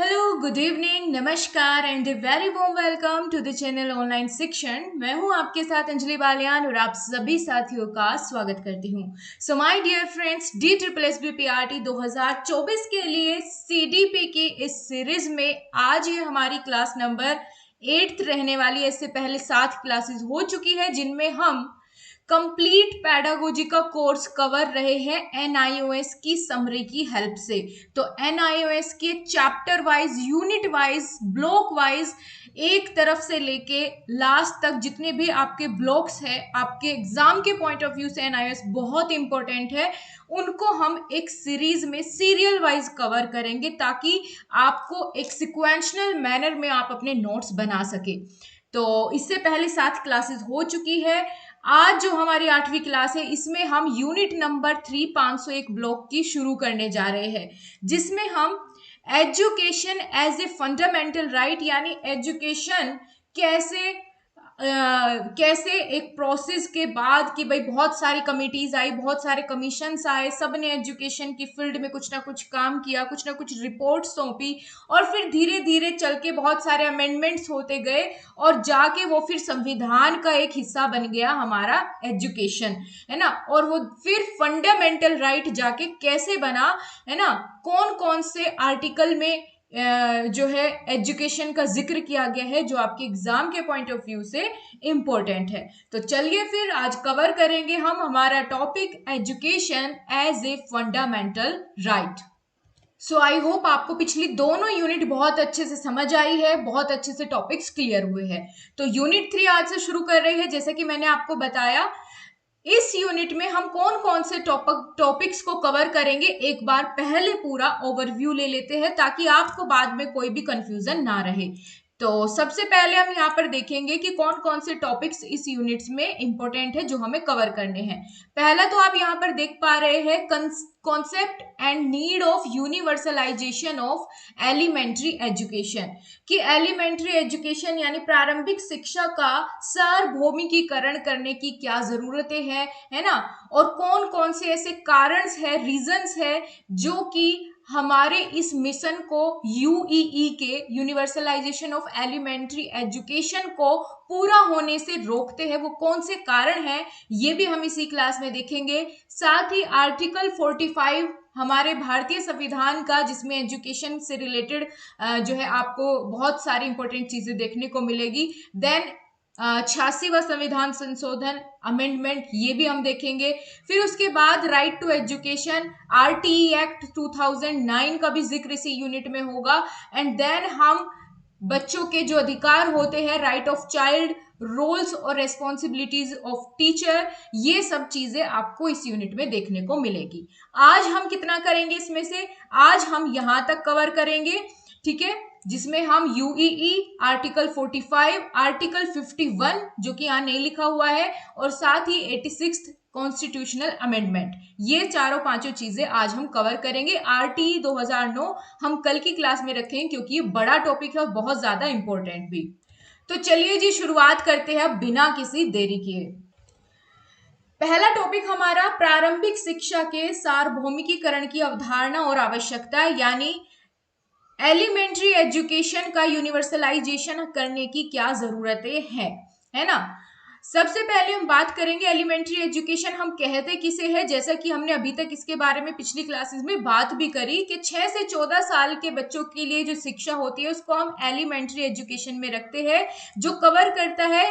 Hello, good evening, नमस्कार and a very warm welcome to the channel online Shikshan. मैं हूं आपके साथ अंजलि बालियान और आप सभी साथियों का स्वागत करती हूं। So my dear friends, DSSB-PRT 2024 के लिए CDP की इस सीरीज में आज ये हमारी क्लास नंबर 8 रहने वाली है। इससे पहले 7 क्लासेस हो चुकी है जिनमें हम कंप्लीट पैडागोजी का कोर्स कवर रहे हैं NIOS की समरी की हेल्प से। तो NIOS के chapter wise, unit wise, block wise एक तरफ से लेके लास्ट तक जितने भी आपके ब्लॉक्स हैं, आपके एग्जाम के पॉइंट ऑफ व्यू से NIOS बहुत इंपॉर्टेंट है, उनको हम एक सीरीज में सीरियल वाइज कवर करेंगे ताकि आपको एक सिक्वेंशनल मैनर में आप अपने नोट्स बना सके। तो इससे पहले 7 क्लासेस हो चुकी है। आज जो हमारी 8वीं क्लास है इसमें हम यूनिट नंबर 3 501 ब्लॉक की शुरू करने जा रहे हैं, जिसमें हम education as a fundamental right यानी एजुकेशन कैसे कैसे एक प्रोसेस के बाद कि भाई बहुत सारी कमिटीज आई, बहुत सारे कमीशंस आए, सब ने एजुकेशन की फील्ड में कुछ ना कुछ काम किया, कुछ ना कुछ रिपोर्ट सौंपी और फिर धीरे धीरे चल के बहुत सारे अमेंडमेंट्स होते गए और जाके वो फिर संविधान का एक हिस्सा बन गया हमारा एजुकेशन, है ना। और वो फिर फंडामेंटल राइट जाके कैसे बना, है ना, कौन कौन से आर्टिकल में जो है एजुकेशन का जिक्र किया गया है जो आपके एग्जाम के पॉइंट ऑफ व्यू से इंपॉर्टेंट है। तो चलिए फिर आज कवर करेंगे हम हमारा topic education as a fundamental right. So I hope आपको पिछली दोनों यूनिट बहुत अच्छे से समझ आई है, बहुत अच्छे से टॉपिक्स क्लियर हुए हैं। तो यूनिट 3 आज से शुरू कर रहे हैं। जैसे कि मैंने आपको बताया, इस यूनिट में हम कौन कौन से टॉपिक्स को कवर करेंगे एक बार पहले पूरा ओवरव्यू ले लेते हैं ताकि आपको बाद में कोई भी कंफ्यूजन ना रहे। तो सबसे पहले हम यहाँ पर देखेंगे कि कौन कौन से टॉपिक्स इस यूनिट्स में इंपॉर्टेंट है जो हमें कवर करने हैं। पहला तो आप यहाँ पर देख पा रहे हैं concept and need of universalization of elementary education, कि एलिमेंट्री एजुकेशन यानी प्रारंभिक शिक्षा का सार्वभौमिकीकरण करने की क्या जरूरतें हैं, है ना, और कौन कौन से ऐसे कारण है, रीजंस है जो कि हमारे इस मिशन को यूईई के यूनिवर्सलाइजेशन ऑफ एलिमेंट्री एजुकेशन को पूरा होने से रोकते हैं। वो कौन से कारण हैं ये भी हम इसी क्लास में देखेंगे। साथ ही आर्टिकल 45 हमारे भारतीय संविधान का, जिसमें एजुकेशन से रिलेटेड जो है आपको बहुत सारी इंपॉर्टेंट चीजें देखने को मिलेगी। देन 86वां संविधान संशोधन अमेंडमेंट, ये भी हम देखेंगे। फिर उसके बाद right to education RTE act 2009 का भी जिक्र इसी यूनिट में होगा। एंड देन हम बच्चों के जो अधिकार होते हैं, राइट ऑफ चाइल्ड, रोल्स और रेस्पॉन्सिबिलिटीज ऑफ टीचर, ये सब चीजें आपको इस यूनिट में देखने को मिलेगी। आज हम कितना करेंगे इसमें से? आज हम यहां तक कवर करेंगे, ठीक है, जिसमें हम यूईई, आर्टिकल 45, आर्टिकल 51 जो कि यहाँ नहीं लिखा हुआ है, और साथ ही 86th कॉन्स्टिट्यूशनल अमेंडमेंट, ये चारों पांचों चीजें आज हम कवर करेंगे। RTE 2009 हम कल की क्लास में रखेंगे क्योंकि ये बड़ा टॉपिक है और बहुत ज्यादा इंपॉर्टेंट भी। तो चलिए जी, शुरुआत करते हैं बिना किसी देरी किए। पहला टॉपिक हमारा प्रारंभिक शिक्षा के सार्वभौमिकीकरण की अवधारणा और आवश्यकता, यानी एलिमेंट्री एजुकेशन का यूनिवर्सलाइजेशन करने की क्या जरूरतें हैं, है ना। सबसे पहले हम बात करेंगे एलिमेंट्री एजुकेशन हम कहते किसे है। जैसा कि हमने अभी तक इसके बारे में पिछली क्लासेस में बात भी करी कि 6 से 14 साल के बच्चों के लिए जो शिक्षा होती है उसको हम एलिमेंट्री एजुकेशन में रखते हैं, जो कवर करता है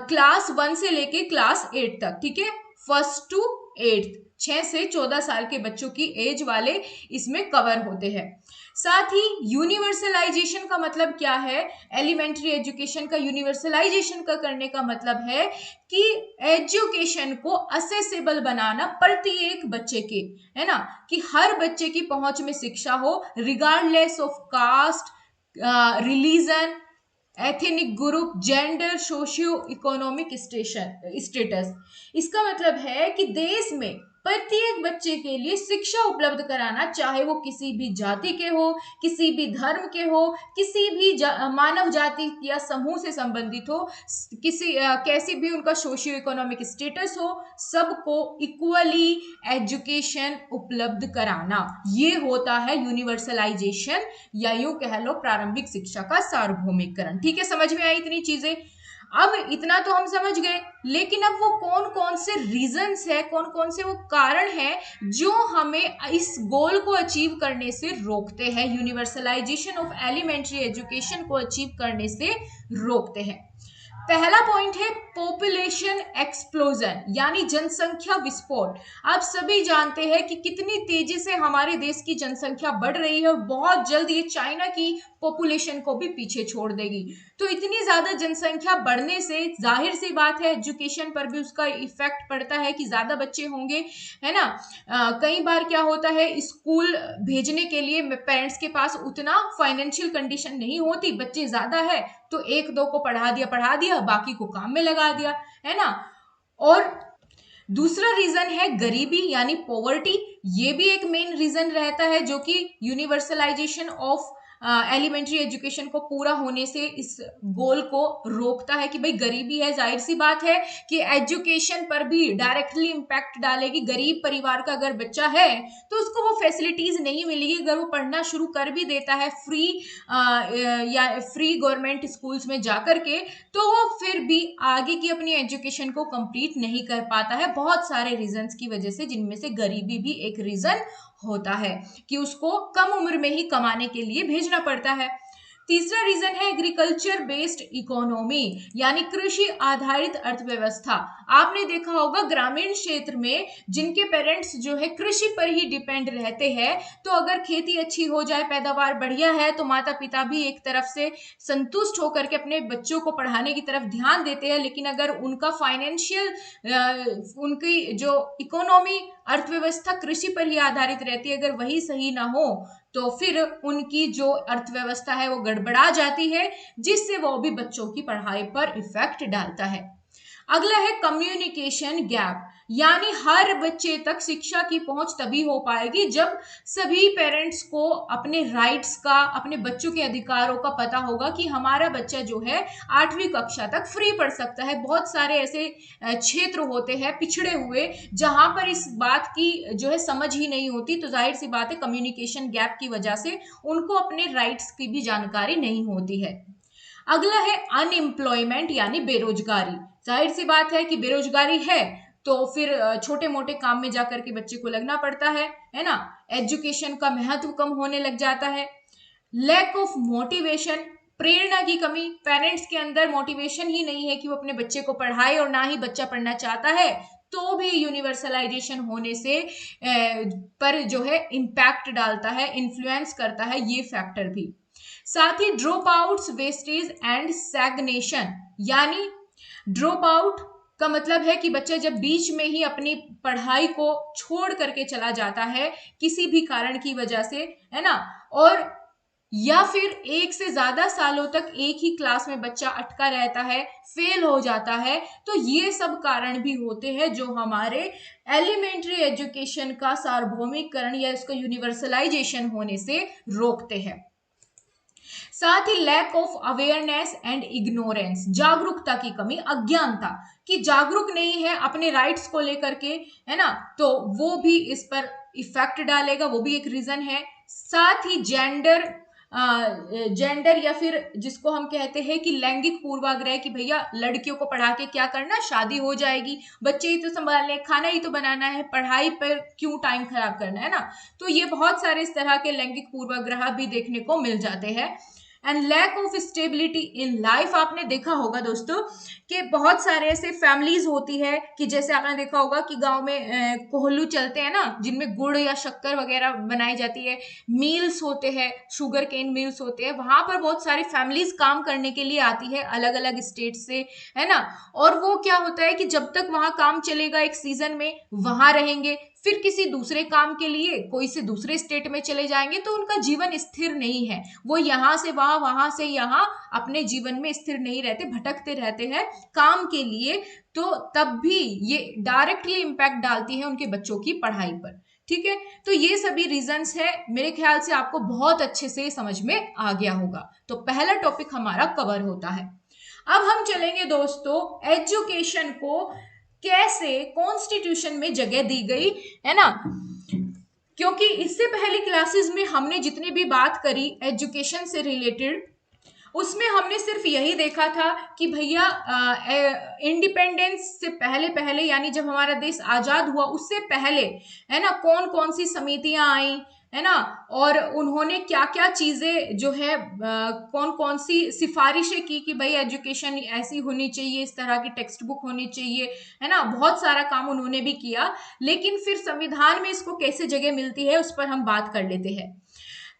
क्लास 1 से लेके क्लास 8 तक, ठीक है, 1st to 8th, 6 से 14 साल के बच्चों की एज वाले इसमें कवर होते हैं। साथ ही यूनिवर्सलाइजेशन का मतलब क्या है? एलिमेंट्री एजुकेशन का यूनिवर्सलाइजेशन का करने का मतलब है कि एजुकेशन को असेसेबल बनाना प्रत्येक बच्चे के, है ना, कि हर बच्चे की पहुंच में शिक्षा हो, regardless of caste, religion, ethnic group, gender, socio economic status. इसका मतलब है कि देश में प्रत्येक बच्चे के लिए शिक्षा उपलब्ध कराना, चाहे वो किसी भी जाति के हो, किसी भी धर्म के हो, किसी भी मानव जाति या समूह से संबंधित हो, किसी कैसी भी उनका सोशियो इकोनॉमिक स्टेटस हो, सबको इक्वली एजुकेशन उपलब्ध कराना, ये होता है यूनिवर्सलाइजेशन, या यूं कह लो प्रारंभिक शिक्षा का सार्वभौमिकरण। ठीक है, समझ में आई इतनी चीजें? अब इतना तो हम समझ गए, लेकिन अब वो कौन कौन से रीजंस है, कौन कौन से वो कारण हैं जो हमें इस गोल को अचीव करने से रोकते हैं, यूनिवर्सलाइजेशन ऑफ एलिमेंट्री एजुकेशन को अचीव करने से रोकते हैं। पहला पॉइंट है पॉपुलेशन एक्सप्लोजन, यानी जनसंख्या विस्फोट। आप सभी जानते हैं कि कितनी तेजी से हमारे देश की जनसंख्या बढ़ रही है और बहुत जल्द ये चाइना की पॉपुलेशन को भी पीछे छोड़ देगी। तो इतनी ज्यादा जनसंख्या बढ़ने से जाहिर सी बात है एजुकेशन पर भी उसका इफेक्ट पड़ता है कि ज्यादा बच्चे होंगे, है ना। कई बार क्या होता है, स्कूल भेजने के लिए पेरेंट्स के पास उतना फाइनेंशियल कंडीशन नहीं होती, बच्चे ज्यादा है तो एक दो को पढ़ा दिया, बाकी को काम में लगा दिया, है ना। और दूसरा रीजन है गरीबी यानी पॉवर्टी, ये भी एक मेन रीजन रहता है जो कि यूनिवर्सलाइजेशन ऑफ एलिमेंट्री एजुकेशन को पूरा होने से इस गोल को रोकता है कि भाई गरीबी है, जाहिर सी बात है कि एजुकेशन पर भी डायरेक्टली इंपैक्ट डालेगी। गरीब परिवार का अगर बच्चा है तो उसको वो फैसिलिटीज नहीं मिलेगी, अगर वो पढ़ना शुरू कर भी देता है या फ्री गवर्नमेंट स्कूल्स में जाकर के, तो वो फिर भी आगे की अपनी एजुकेशन को कंप्लीट नहीं कर पाता है, बहुत सारे रीजंस की वजह से, जिनमें से गरीबी भी एक रीजन होता है कि उसको कम उम्र में ही कमाने के लिए भेजना पड़ता है। तीसरा रीजन है एग्रीकल्चर बेस्ड इकोनॉमी, यानी कृषि आधारित अर्थव्यवस्था। आपने देखा होगा ग्रामीण क्षेत्र में जिनके पेरेंट्स जो है कृषि पर ही डिपेंड रहते हैं, तो अगर खेती अच्छी हो जाए, पैदावार बढ़िया है, तो माता पिता भी एक तरफ से संतुष्ट होकर के अपने बच्चों को पढ़ाने की तरफ ध्यान देते हैं। लेकिन अगर उनका फाइनेंशियल उनकी जो इकोनॉमी अर्थव्यवस्था कृषि पर ही आधारित रहती है, अगर वही सही ना हो तो फिर उनकी जो अर्थव्यवस्था है वो गड़बड़ा जाती है, जिससे वो भी बच्चों की पढ़ाई पर इफेक्ट डालता है। अगला है कम्युनिकेशन गैप, यानी हर बच्चे तक शिक्षा की पहुंच तभी हो पाएगी जब सभी पेरेंट्स को अपने राइट्स का, अपने बच्चों के अधिकारों का पता होगा कि हमारा बच्चा जो है 8वीं कक्षा तक फ्री पढ़ सकता है। बहुत सारे ऐसे क्षेत्र होते हैं पिछड़े हुए जहां पर इस बात की जो है समझ ही नहीं होती, तो जाहिर सी बात है कम्युनिकेशन गैप की वजह से उनको अपने राइट्स की भी जानकारी नहीं होती है। अगला है अनएम्प्लॉयमेंट यानी बेरोजगारी। जाहिर सी बात है कि बेरोजगारी है तो फिर छोटे मोटे काम में जाकर के बच्चे को लगना पड़ता है ना। एजुकेशन का महत्व कम होने लग जाता है। लैक ऑफ मोटिवेशन, प्रेरणा की कमी, पेरेंट्स के अंदर मोटिवेशन ही नहीं है कि वो अपने बच्चे को पढ़ाए, और ना ही बच्चा पढ़ना चाहता है, तो भी यूनिवर्सलाइजेशन होने से पर जो है इम्पैक्ट डालता है, इन्फ्लुएंस करता है ये फैक्टर भी। साथ ही drop outs, wastage and stagnation, यानी ड्रॉप आउट का मतलब है कि बच्चा जब बीच में ही अपनी पढ़ाई को छोड़ करके चला जाता है किसी भी कारण की वजह से, है ना, और या फिर एक से ज्यादा सालों तक एक ही क्लास में बच्चा अटका रहता है, फेल हो जाता है, तो ये सब कारण भी होते हैं जो हमारे एलिमेंट्री एजुकेशन का सार्वभौमिकरण या इसका यूनिवर्सलाइजेशन होने से रोकते हैं। साथ ही lack of awareness and ignorance, जागरूकता की कमी, अज्ञानता, कि जागरूक नहीं है अपने राइट्स को लेकर के, है ना, तो वो भी इस पर इफेक्ट डालेगा, वो भी एक रीजन है। साथ ही जेंडर या फिर जिसको हम कहते हैं कि लैंगिक पूर्वाग्रह, कि भैया लड़कियों को पढ़ा के क्या करना, शादी हो जाएगी, बच्चे ही तो संभालने, खाना ही तो बनाना है, पढ़ाई पर क्यों टाइम खराब करना, है ना। तो ये बहुत सारे इस तरह के लैंगिक पूर्वाग्रह भी देखने को मिल जाते हैं। And lack of stability in life, आपने देखा होगा दोस्तों कि बहुत सारे ऐसे फैमिलीज होती है कि जैसे आपने देखा होगा कि गांव में कोहलू चलते हैं ना, जिनमें गुड़ या शक्कर वगैरह बनाई जाती है, मिल्स होते हैं, शुगर केन मिल्स होते हैं, वहां पर बहुत सारी फैमिलीज काम करने के लिए आती है अलग अलग स्टेट से, है ना। और वो क्या होता है कि जब तक वहां काम चलेगा एक सीजन में वहां रहेंगे, फिर किसी दूसरे काम के लिए कोई से दूसरे स्टेट में चले जाएंगे तो उनका जीवन स्थिर नहीं है, वो यहाँ से वहां, वहां से यहाँ अपने जीवन में स्थिर नहीं रहते, भटकते रहते हैं काम के लिए। तो तब भी ये डायरेक्टली इम्पैक्ट डालती है उनके बच्चों की पढ़ाई पर। ठीक है, तो ये सभी रीजंस है, मेरे ख्याल से आपको बहुत अच्छे से समझ में आ गया होगा। तो पहला टॉपिक हमारा कवर होता है। अब हम चलेंगे दोस्तों एजुकेशन को कैसे कॉन्स्टिट्यूशन में जगह दी गई है ना, क्योंकि इससे पहले क्लासेस में हमने जितनी भी बात करी एजुकेशन से रिलेटेड, उसमें हमने सिर्फ यही देखा था कि भैया इंडिपेंडेंस से पहले पहले यानी जब हमारा देश आजाद हुआ उससे पहले है ना कौन कौन सी समितियां आई है ना, और उन्होंने क्या क्या चीजें जो है कौन कौन सी सिफारिशें की कि भाई एजुकेशन ऐसी होनी चाहिए, इस तरह की टेक्स्ट बुक होनी चाहिए है ना, बहुत सारा काम उन्होंने भी किया। लेकिन फिर संविधान में इसको कैसे जगह मिलती है उस पर हम बात कर लेते हैं।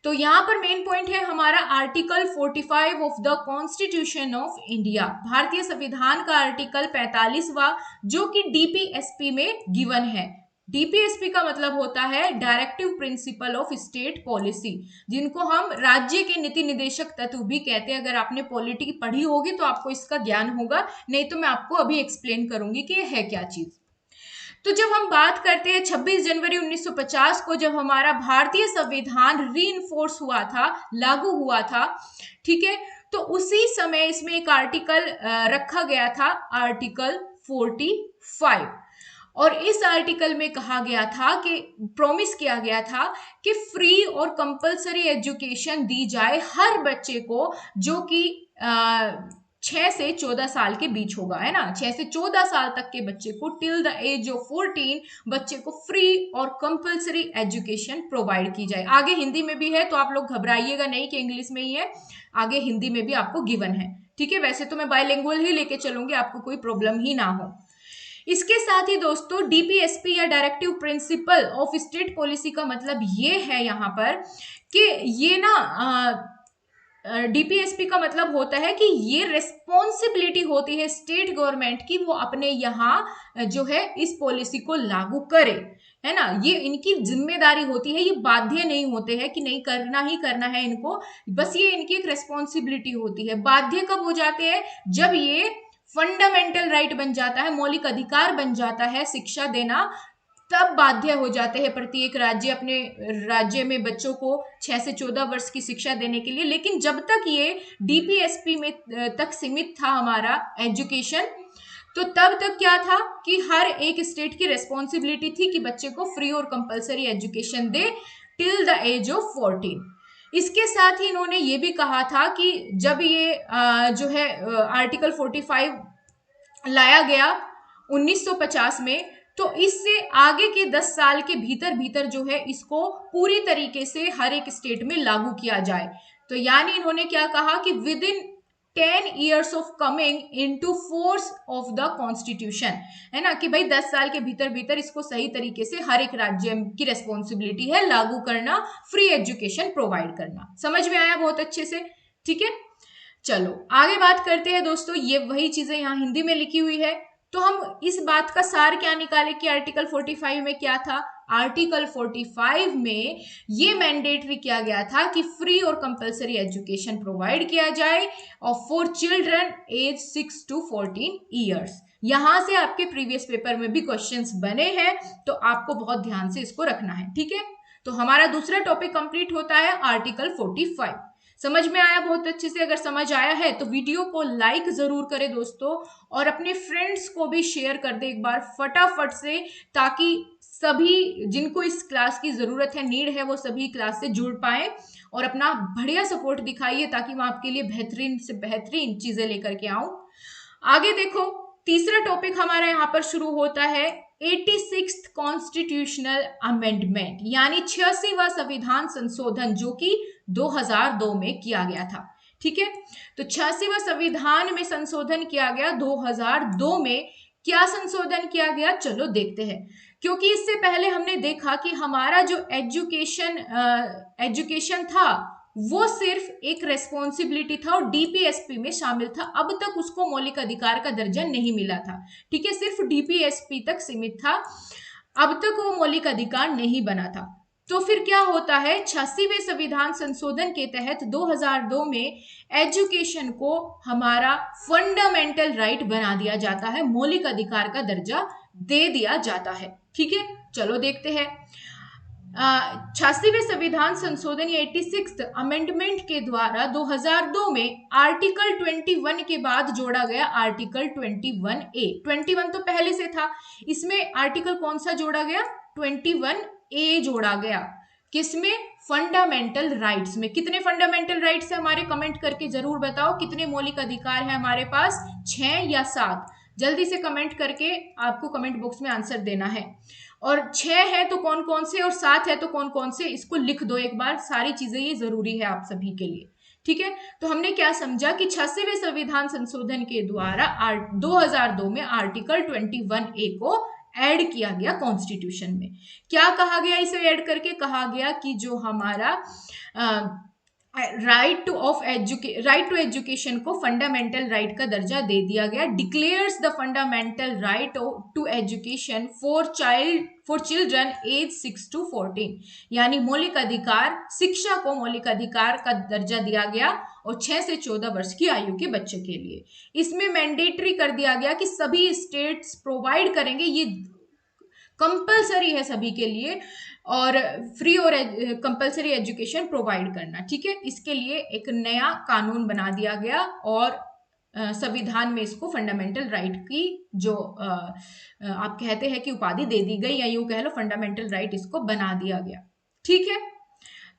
तो यहाँ पर मेन पॉइंट है हमारा article 45 of the constitution of India, भारतीय संविधान का आर्टिकल 45वां, जो कि डीपीएसपी में गिवन है। डीपीएसपी का मतलब होता है directive principle of state policy, जिनको हम राज्य के नीति निदेशक तत्व भी कहते हैं। अगर आपने पॉलिटी पढ़ी होगी तो आपको इसका ज्ञान होगा, नहीं तो मैं आपको अभी एक्सप्लेन करूंगी कि यह है क्या चीज। तो जब हम बात करते हैं 26 जनवरी 1950 को जब हमारा भारतीय संविधान रीइंफोर्स हुआ था, लागू हुआ था, ठीक है, तो उसी समय इसमें एक आर्टिकल रखा गया था, आर्टिकल 45, और इस आर्टिकल में कहा गया था कि प्रॉमिस किया गया था कि फ्री और कंपलसरी एजुकेशन दी जाए हर बच्चे को जो कि 6 से 14 साल के बीच होगा, है ना, 6 से 14 साल तक के बच्चे को टिल द एज ऑफ 14 बच्चे को फ्री और कंपलसरी एजुकेशन प्रोवाइड की जाए। आगे हिंदी में भी है तो आप लोग घबराइएगा नहीं कि इंग्लिश में ही है, आगे हिंदी में भी आपको गिवन है। ठीक है, वैसे तो मैं बायलिंगुअल ही लेके चलूंगी, आपको कोई प्रॉब्लम ही ना हो। इसके साथ ही दोस्तों डीपीएसपी या directive principle of state policy का मतलब ये है यहाँ पर कि ये ना डीपीएसपी का मतलब होता है कि ये रिस्पॉन्सिबिलिटी होती है स्टेट गवर्नमेंट की, वो अपने यहाँ जो है इस पॉलिसी को लागू करे, है ना, ये इनकी जिम्मेदारी होती है, ये बाध्य नहीं होते हैं कि नहीं करना ही करना है इनको, बस ये इनकी एक रिस्पॉन्सिबिलिटी होती है। बाध्य कब हो जाते हैं, जब ये फंडामेंटल राइट बन जाता है, मौलिक अधिकार बन जाता है शिक्षा देना, तब बाध्य हो जाते हैं प्रत्येक राज्य अपने राज्य में बच्चों को 6 से 14 वर्ष की शिक्षा देने के लिए। लेकिन जब तक ये डीपीएसपी में तक सीमित था हमारा एजुकेशन, तो तब तक क्या था कि हर एक स्टेट की रिस्पॉन्सिबिलिटी थी कि बच्चे को फ्री और कंपलसरी एजुकेशन दे टिल द एज ऑफ 14। इसके साथ ही इन्होंने ये भी कहा था कि जब ये जो है आर्टिकल 45 लाया गया 1950 में, तो इससे आगे के 10 साल के भीतर भीतर जो है इसको पूरी तरीके से हर एक स्टेट में लागू किया जाए। तो यानी इन्होंने क्या कहा कि with in 10 years of coming into force of the constitution, है ना, कि भाई 10 साल के भीतर भीतर इसको सही तरीके से हर एक राज्य की रेस्पॉन्सिबिलिटी है लागू करना, फ्री एजुकेशन प्रोवाइड करना। समझ में आया बहुत अच्छे से? ठीक है, चलो आगे बात करते हैं दोस्तों। ये वही चीजें यहाँ हिंदी में लिखी हुई है, तो हम इस बात का सार क्या निकाले कि आर्टिकल 45 में क्या था। आर्टिकल 45 में ये मैंडेटरी किया गया था कि फ्री और कंपलसरी एजुकेशन प्रोवाइड किया जाए और for children age 6 to 14 years. यहां से आपके प्रीवियस पेपर में भी क्वेश्चंस बने हैं, तो आपको बहुत ध्यान से इसको रखना है। ठीक है, तो हमारा दूसरा टॉपिक कंप्लीट होता है आर्टिकल 45। समझ में आया बहुत अच्छे से? अगर समझ आया है तो वीडियो को लाइक जरूर करें दोस्तों, और अपने फ्रेंड्स को भी शेयर कर दे एक बार फटाफट से, ताकि सभी जिनको इस क्लास की जरूरत है, नीड है, वो सभी क्लास से जुड़ पाए और अपना बढ़िया सपोर्ट दिखाइए, ताकि मैं आपके लिए बेहतरीन से बेहतरीन चीजें लेकर के आऊं। आगे देखो, तीसरा टॉपिक हमारा यहाँ पर शुरू होता है 86th कॉन्स्टिट्यूशनल अमेंडमेंट, यानी 86वां संविधान संशोधन, जो कि 2002 में किया गया था। ठीक है, तो 86वां संविधान में संशोधन किया गया 2002 में। क्या संशोधन किया गया, चलो देखते हैं। क्योंकि इससे पहले हमने देखा कि हमारा जो एजुकेशन था वो सिर्फ एक रेस्पॉन्सिबिलिटी था और डीपीएसपी में शामिल था, अब तक उसको मौलिक अधिकार का दर्जा नहीं मिला था। ठीक है, सिर्फ डीपीएसपी तक सीमित था। अब तक वो मौलिक अधिकार नहीं बना था। तो फिर क्या होता है, 86वें संविधान संशोधन के तहत 2002 में एजुकेशन को हमारा फंडामेंटल राइट बना दिया जाता है, मौलिक अधिकार का दर्जा दे दिया जाता है। ठीक है, चलो देखते हैं। 86वें संविधान संशोधन या 86th अमेंडमेंट के द्वारा 2002 में आर्टिकल 21 के बाद जोड़ा गया आर्टिकल 21A। 21 तो पहले से था, इसमें आर्टिकल कौन सा जोड़ा गया, 21A जोड़ा गया। किसमें, फंडामेंटल राइट्स में। कितने फंडामेंटल राइट्स है हमारे, कमेंट करके जरूर बताओ कितने मौलिक अधिकार है हमारे पास, 6 या 7। जल्दी से कमेंट करके आपको कमेंट बॉक्स में आंसर देना है। और 6 है तो कौन कौन से, और 7 है तो कौन कौन से, इसको लिख दो एक बार, सारी चीजें ये जरूरी है आप सभी के लिए। ठीक है, तो हमने क्या समझा कि 86वें संविधान संशोधन के द्वारा 2002 में आर्टिकल 21A को ऐड किया गया कॉन्स्टिट्यूशन में। क्या कहा गया इसे ऐड करके, कहा गया कि जो हमारा राइट टू एजुकेशन को फंडामेंटल राइट का दर्जा दे दिया गया। Declares the fundamental right to education for children age 6 to 14, यानी मौलिक अधिकार, शिक्षा को मौलिक अधिकार का दर्जा दिया गया और 6 से 14 वर्ष की आयु के बच्चे के लिए। इसमें मैंडेटरी कर दिया गया कि सभी स्टेट्स प्रोवाइड करेंगे, ये कंपलसरी है सभी के लिए, और फ्री और कंपलसरी एजुकेशन प्रोवाइड करना। ठीक है, इसके लिए एक नया कानून बना दिया गया और संविधान में इसको फंडामेंटल राइट की जो आप कहते हैं कि उपाधि दे दी गई, या यूं कह लो फंडामेंटल राइट इसको बना दिया गया। ठीक है,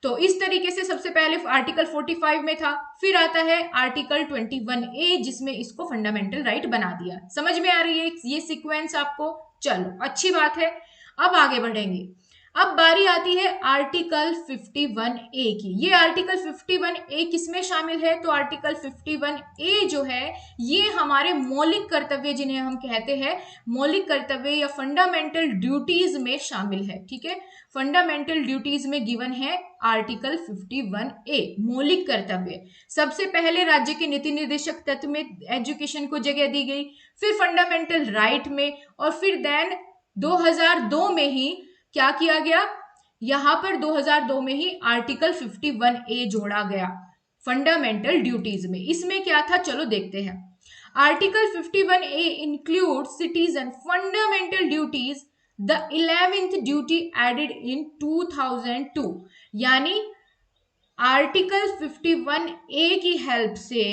तो इस तरीके से सबसे पहले आर्टिकल 45 में था, फिर आता है आर्टिकल 21A जिसमें इसको फंडामेंटल राइट बना दिया। समझ में आ रही है ये सीक्वेंस आपको? चलो अच्छी बात है, अब आगे बढ़ेंगे। अब बारी आती है आर्टिकल 51A की। ये आर्टिकल 51A किसमें शामिल है, तो आर्टिकल 51A जो है ये हमारे मौलिक कर्तव्य, जिन्हें हम कहते हैं मौलिक कर्तव्य या फंडामेंटल ड्यूटीज में शामिल है। ठीक है, फंडामेंटल ड्यूटीज में गिवन है आर्टिकल 51A मौलिक कर्तव्य। सबसे पहले राज्य के नीति निर्देशक तत्व में एजुकेशन को जगह दी गई, फिर फंडामेंटल राइट में, और फिर देन 2002 में ही क्या किया गया, यहां पर 2002 में ही आर्टिकल 51A जोड़ा गया फंडामेंटल ड्यूटीज में। इसमें क्या था, चलो देखते हैं। Article 51A include citizen fundamental duties, the 11th duty added in 2002, यानी आर्टिकल 51A की हेल्प से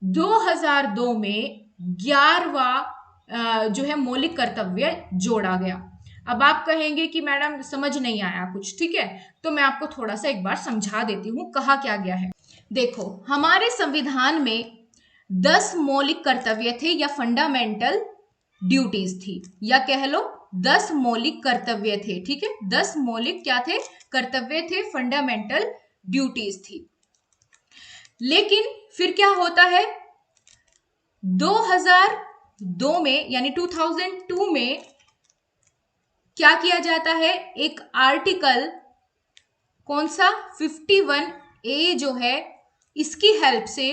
2002 में 11वां जो है मौलिक कर्तव्य जोड़ा गया। अब आप कहेंगे कि मैडम समझ नहीं आया कुछ, ठीक है, तो मैं आपको थोड़ा सा एक बार समझा देती हूँ कहा क्या गया है। देखो, हमारे संविधान में 10 मौलिक कर्तव्य थे या फंडामेंटल ड्यूटीज थी, या कह लो 10 मौलिक कर्तव्य थे। ठीक है, 10 मौलिक क्या थे, कर्तव्य थे, फंडामेंटल ड्यूटीज थी। लेकिन फिर क्या होता है, 2002 में यानी 2002 में क्या किया जाता है, एक आर्टिकल कौन सा 51A जो है, इसकी हेल्प से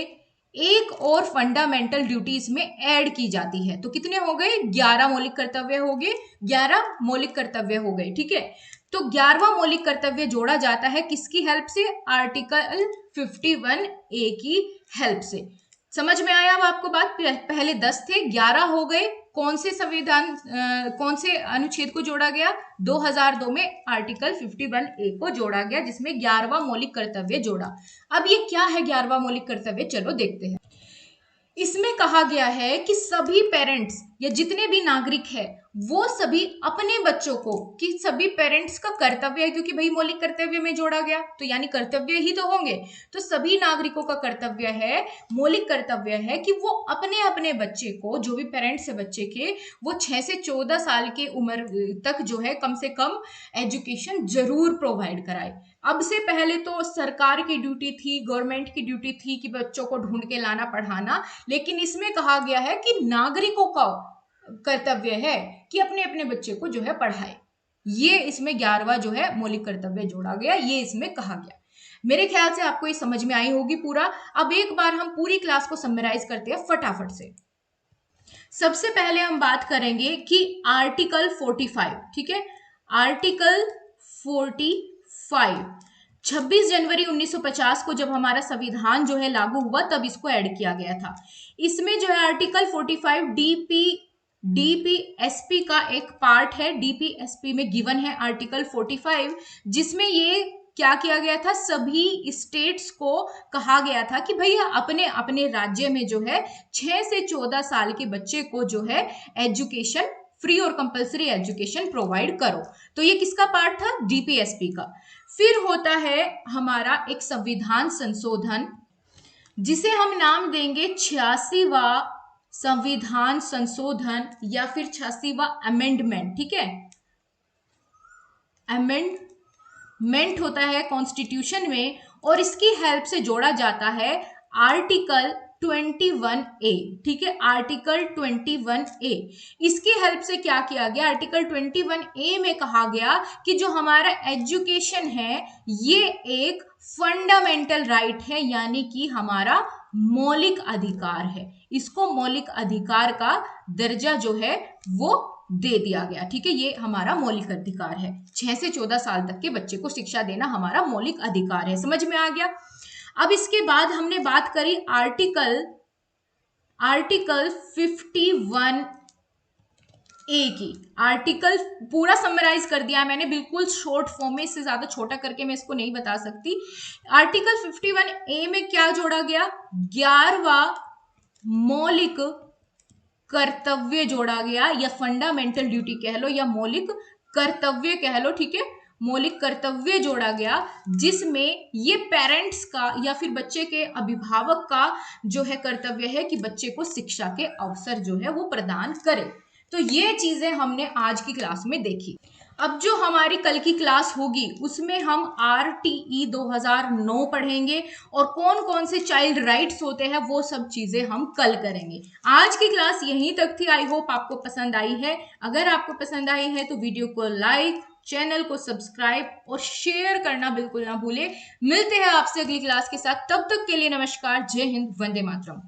एक और फंडामेंटल ड्यूटीज में ऐड की जाती है। तो कितने हो गए, 11 मौलिक कर्तव्य हो गए, 11 मौलिक कर्तव्य हो गए। ठीक है, तो 11वां मौलिक कर्तव्य जोड़ा जाता है किसकी हेल्प से, आर्टिकल 51A की हेल्प से। समझ में आया अब आपको बात? पहले 10 थे, 11 हो गए। कौन से संविधान कौन से अनुच्छेद को जोड़ा गया, 2002 में आर्टिकल 51A को जोड़ा गया, जिसमें 11वां मौलिक कर्तव्य जोड़ा। अब ये क्या है 11वां मौलिक कर्तव्य, चलो देखते हैं। इसमें कहा गया है कि सभी पेरेंट्स या जितने भी नागरिक है वो सभी अपने बच्चों को, कि सभी पेरेंट्स का कर्तव्य है, क्योंकि भाई मौलिक कर्तव्य में जोड़ा गया तो यानी कर्तव्य ही तो होंगे, तो सभी नागरिकों का कर्तव्य है, मौलिक कर्तव्य है कि वो अपने अपने बच्चे को, जो भी पेरेंट्स है बच्चे के, वो 6 से 14 साल की उम्र तक जो है कम से कम एजुकेशन जरूर प्रोवाइड कराए। अब से पहले तो सरकार की ड्यूटी थी, गवर्नमेंट की ड्यूटी थी कि बच्चों को ढूंढ के लाना पढ़ाना, लेकिन इसमें कहा गया है कि नागरिकों का कर्तव्य है कि अपने अपने बच्चे को जो है पढ़ाए। ये इसमें 11वां जो है मौलिक कर्तव्य जोड़ा गया, ये इसमें कहा गया। मेरे ख्याल से आपको ये समझ में आई होगी पूरा। अब एक बार हम पूरी क्लास को समराइज करते हैं फटाफट से। सबसे पहले हम बात करेंगे कि आर्टिकल 45, ठीक है, आर्टिकल 45 26 जनवरी 1950 को जब हमारा संविधान जो है लागू हुआ तब इसको ऐड किया गया था। इसमें जो है आर्टिकल 45 डीपीएसपी का एक पार्ट है, डीपीएसपी में गिवन है आर्टिकल 45, जिसमें ये क्या किया गया था, सभी स्टेट्स को कहा गया था कि भैया अपने अपने राज्य में जो है 6 से 14 साल के बच्चे को जो है एजुकेशन, फ्री और कंपलसरी एजुकेशन प्रोवाइड करो। तो ये किसका पार्ट था, डीपीएसपी का। फिर होता है हमारा एक संविधान संशोधन, जिसे हम नाम देंगे 86वां संविधान संशोधन या फिर 86वां अमेंडमेंट, ठीक है। अमेंडमेंट होता है कॉन्स्टिट्यूशन में और इसकी हेल्प से जोड़ा जाता है आर्टिकल 21A, ठीक है, आर्टिकल 21A। इसकी हेल्प से क्या किया गया, आर्टिकल 21A में कहा गया कि जो हमारा एजुकेशन है ये एक फंडामेंटल राइट है, यानी कि हमारा मौलिक अधिकार है। इसको मौलिक अधिकार का दर्जा जो है वो दे दिया गया, ठीक है। ये हमारा मौलिक अधिकार है, 6 से 14 साल तक के बच्चे को शिक्षा देना हमारा मौलिक अधिकार है। समझ में आ गया। अब इसके बाद हमने बात करी आर्टिकल 51A की। आर्टिकल पूरा समराइज कर दिया मैंने, बिल्कुल शॉर्ट फॉर्म में, इससे ज्यादा छोटा करके मैं इसको नहीं बता सकती। आर्टिकल 51A में क्या जोड़ा गया, 11वां मौलिक कर्तव्य जोड़ा गया, या फंडामेंटल ड्यूटी कह लो या मौलिक कर्तव्य कह लो, ठीक है, मौलिक कर्तव्य जोड़ा गया, जिसमें ये पेरेंट्स का या फिर बच्चे के अभिभावक का जो है कर्तव्य है कि बच्चे को शिक्षा के अवसर जो है वो प्रदान करे। तो ये चीजें हमने आज की क्लास में देखी। अब जो हमारी कल की क्लास होगी उसमें हम RTE 2009 पढ़ेंगे और कौन कौन से चाइल्ड राइट्स होते हैं वो सब चीजें हम कल करेंगे। आज की क्लास यहीं तक थी। आई होप आपको पसंद आई है। अगर आपको पसंद आई है तो वीडियो को लाइक, चैनल को सब्सक्राइब और शेयर करना बिल्कुल ना भूले। मिलते हैं आपसे अगली क्लास के साथ, तब तक के लिए नमस्कार, जय हिंद, वंदे मातरम।